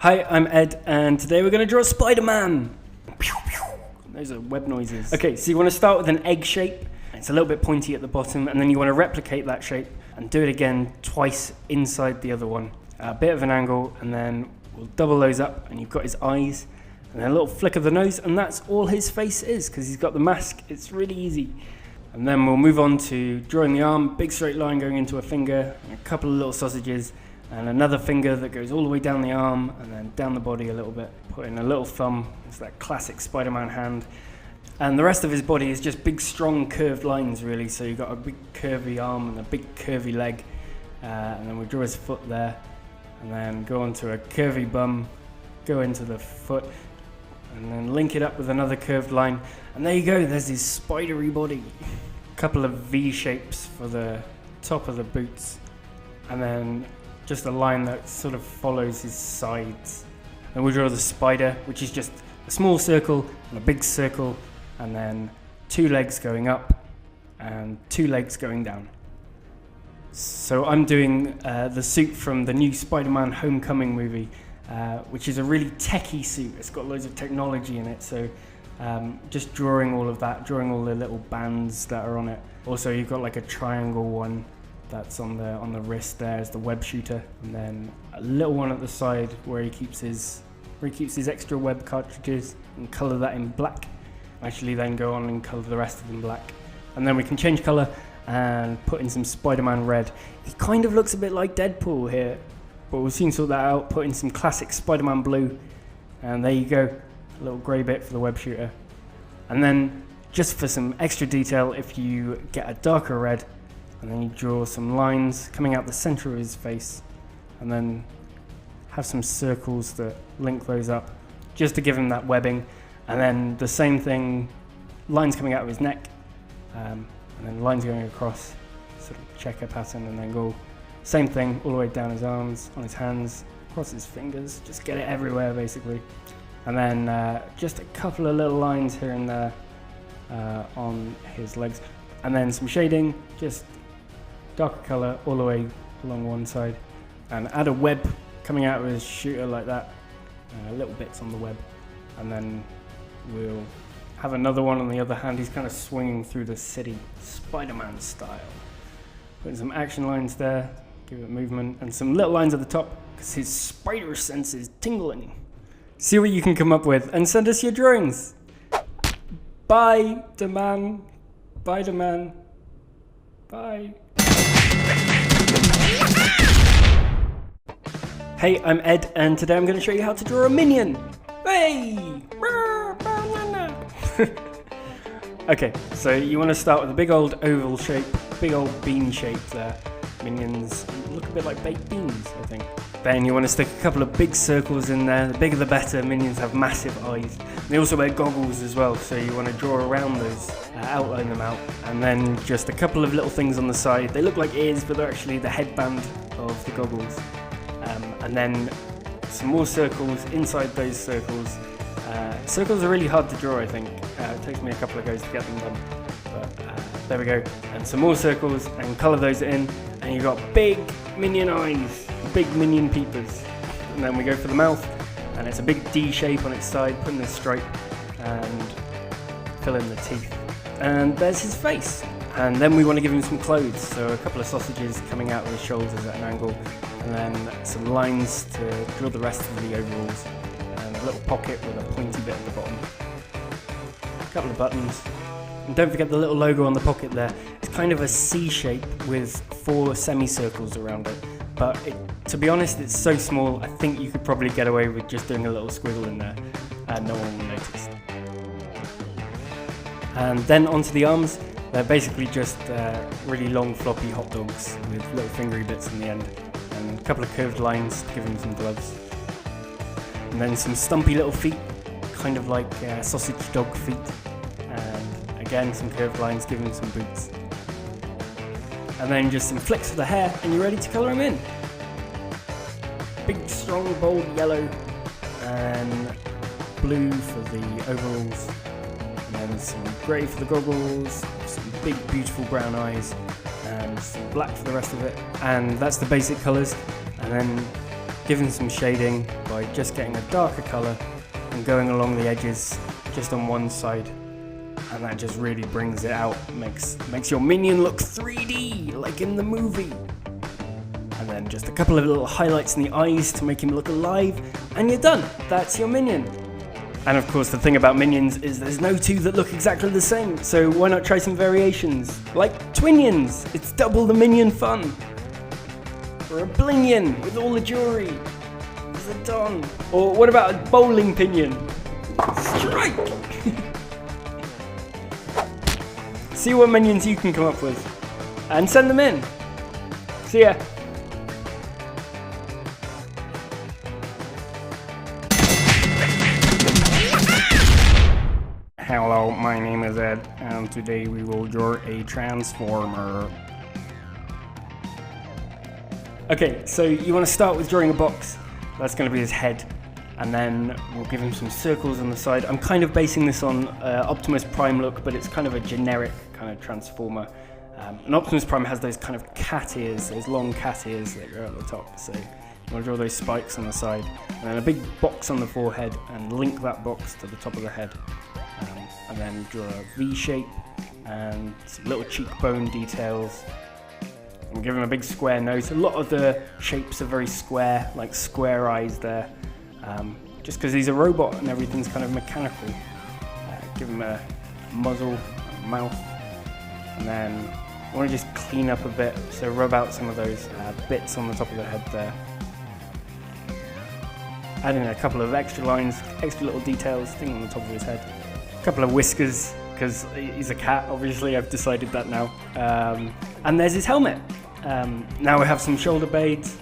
Hi, I'm Ed, and today we're going to draw Spiderman. Those are web noises. Okay, so you want to start with an egg shape. It's a little bit pointy at the bottom, and then you want to replicate that shape and do it again twice inside the other one. A bit of an angle, and then we'll double those up, and you've got his eyes, and then a little flick of the nose, and that's all his face is, because he's got the mask. It's really easy. And then we'll move on to drawing the arm, big straight line going into a finger, and a couple of little sausages, and another finger that goes all the way down the arm and then down the body a little bit. Put in a little thumb, it's that classic Spider-Man hand. And the rest of his body is just big, strong, curved lines, really. So you've got a big, curvy arm and a big, curvy leg. And then we draw his foot there, and then go onto a curvy bum, go into the foot, and then link it up with another curved line. And there you go, there's his spidery body. A couple of V shapes for the top of the boots, and then just a line that sort of follows his sides. Then we draw the spider, which is just a small circle and a big circle, and then two legs going up and two legs going down. So I'm doing the suit from the new Spider-Man Homecoming movie, which is a really techie suit. It's got loads of technology in it, so just drawing all of that, drawing all the little bands that are on it. Also, you've got like a triangle one that's on the wrist there as the web shooter, and then a little one at the side where he keeps his extra web cartridges, and color that in black. Actually then go on and color the rest of them black. And then we can change color and put in some Spider-Man red. He kind of looks a bit like Deadpool here, but we'll soon sort that out. Put in some classic Spider-Man blue, and there you go, a little grey bit for the web shooter. And then just for some extra detail, if you get a darker red, and then you draw some lines coming out the center of his face, and then have some circles that link those up, just to give him that webbing. And then the same thing, lines coming out of his neck, and then lines going across, sort of checker pattern, and then go same thing all the way down his arms, on his hands, across his fingers, just get it everywhere basically. And then just a couple of little lines here and there on his legs, and then some shading, just darker color all the way along one side, and add a web coming out of his shooter like that, little bits on the web. And then we'll have another one on the other hand. He's kind of swinging through the city, Spider-Man style. Putting some action lines there, give it movement, and some little lines at the top, because his spider sense is tingling. See what you can come up with, and send us your drawings. Bye, Spiderman. Spiderman. Bye. Hey, I'm Ed, and today I'm going to show you how to draw a Minion. Hey! Okay, so you want to start with a big old oval shape, big old bean shape there. Minions look a bit like baked beans, I think. Then you want to stick a couple of big circles in there. The bigger the better. Minions have massive eyes. They also wear goggles as well, so you want to draw around those, outline them out. And then just a couple of little things on the side. They look like ears, but they're actually the headband of the goggles. And then some more circles inside those circles. Circles are really hard to draw, I think. It takes me a couple of goes to get them done. But there we go. And some more circles, and colour those in. And you've got big Minion eyes, big Minion peepers. And then we go for the mouth, and it's a big D shape on its side. Put in this stripe and fill in the teeth. And there's his face. And then we want to give him some clothes. So a couple of sausages coming out of his shoulders at an angle. And then some lines to draw the rest of the overalls, and a little pocket with a pointy bit at the bottom. A couple of buttons, and don't forget the little logo on the pocket there. It's kind of a C shape with 4 semicircles around it, but to be honest, it's so small, I think you could probably get away with just doing a little squiggle in there, and no one will notice. And then onto the arms. They're basically just really long floppy hot dogs with little fingery bits in the end. And a couple of curved lines to give him some gloves. And then some stumpy little feet, kind of like sausage dog feet. And again, some curved lines, give him some boots. And then just some flicks of the hair, and you're ready to colour him in. Big, strong, bold yellow, and blue for the overalls. And then some grey for the goggles, some big, beautiful brown eyes, and some black for the rest of it. And that's the basic colours. And then giving some shading by just getting a darker colour and going along the edges just on one side. And that just really brings it out, makes your minion look 3D, like in the movie. And then just a couple of little highlights in the eyes to make him look alive, and you're done. That's your minion. And of course the thing about minions is there's no two that look exactly the same, so why not try some variations? Like Twinions, it's double the minion fun. Or a Blingion with all the jewelry. There's a Don. Or what about a bowling pinion? Strike! See what minions you can come up with. And send them in. See ya. Hello, my name is Ed, and today we will draw a transformer. Okay, so you want to start with drawing a box. That's going to be his head, and then we'll give him some circles on the side. I'm kind of basing this on Optimus Prime look, but it's kind of a generic kind of transformer. And Optimus Prime has those kind of cat ears, those long cat ears that go at the top. So you want to draw those spikes on the side, and then a big box on the forehead, and link that box to the top of the head. And then draw a V shape and some little cheekbone details. And give him a big square nose. A lot of the shapes are very square, like square eyes there. Just because he's a robot and everything's kind of mechanical. Give him a muzzle, a mouth, and then I want to just clean up a bit. So rub out some of those bits on the top of the head there. Add in a couple of extra lines, extra little details, thing on the top of his head. Couple of whiskers, because he's a cat, obviously, I've decided that now. And there's his helmet. Now we have some shoulder blades,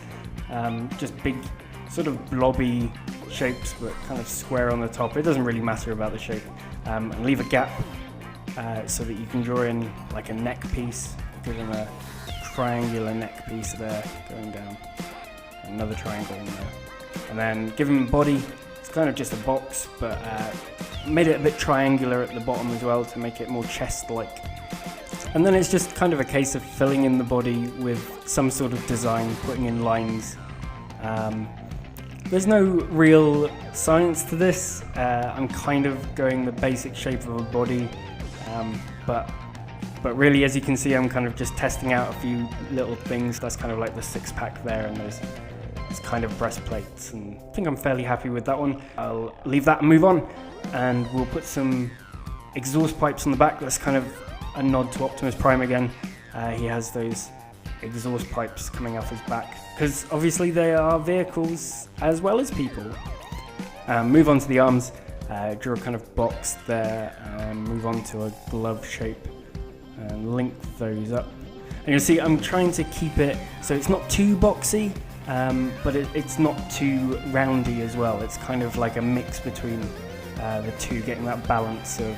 just big sort of blobby shapes, but kind of square on the top. It doesn't really matter about the shape. And leave a gap so that you can draw in like a neck piece. Give him a triangular neck piece there, going down. Another triangle in there. And then give him a body. It's kind of just a box, but made it a bit triangular at the bottom as well to make it more chest-like. And then it's just kind of a case of filling in the body with some sort of design, putting in lines. There's no real science to this. I'm kind of going the basic shape of a body, but really, as you can see, I'm kind of just testing out a few little things. That's kind of like the six-pack there, and there's kind of breastplates, and I think I'm fairly happy with that one. I'll leave that and move on, and we'll put some exhaust pipes on the back. That's kind of a nod to Optimus Prime again. He has those exhaust pipes coming off his back, because obviously they are vehicles as well as people. Move on to the arms, draw a kind of box there, and move on to a glove shape, and link those up. And you'll see I'm trying to keep it so it's not too boxy, but it's not too roundy as well. It's kind of like a mix between the two, getting that balance of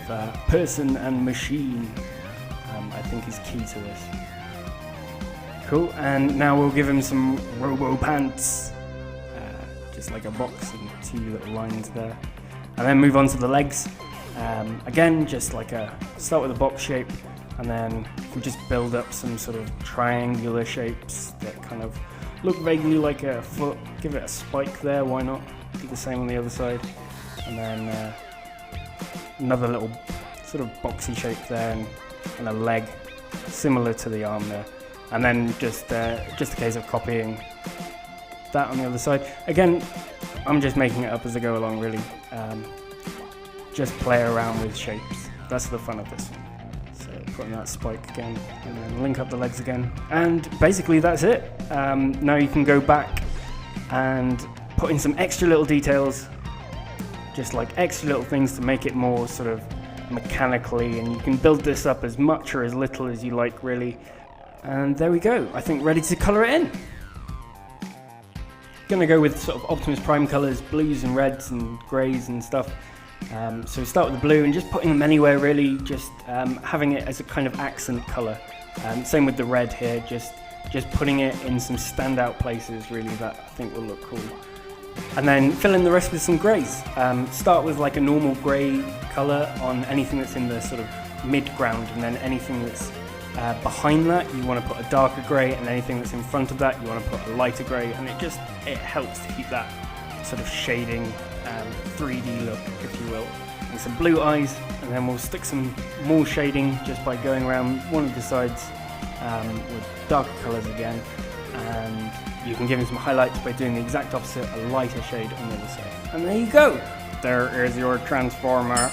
person and machine, I think is key to this. Cool, and now we'll give him some robo pants, just like a box and two little lines there. And then move on to the legs. Again, just like start with a box shape, and then we just build up some sort of triangular shapes that kind of look vaguely like a foot. Give it a spike there, why not? Do the same on the other side. And then another little sort of boxy shape there, and a leg similar to the arm there. And then just a case of copying that on the other side. Again, I'm just making it up as I go along, really. Just play around with shapes. That's the fun of this one. So put in that spike again, and then link up the legs again. And basically that's it. Now you can go back and put in some extra little details, just like extra little things to make it more sort of mechanically, and you can build this up as much or as little as you like, really. And there we go, I think ready to colour it in. Gonna go with sort of Optimus Prime colours, blues and reds and greys and stuff. So we start with the blue and just putting them anywhere, really, just having it as a kind of accent colour. Same with the red here, just putting it in some standout places, really, that I think will look cool. And then fill in the rest with some greys. Start with like a normal grey colour on anything that's in the sort of mid-ground, and then anything that's Behind that, you want to put a darker grey, and anything that's in front of that, you want to put a lighter grey, and it helps to keep that sort of shading 3D look, if you will. And some blue eyes, and then we'll stick some more shading just by going around one of the sides with darker colours again, and you can give him some highlights by doing the exact opposite, a lighter shade on the other side. And there you go! There is your transformer.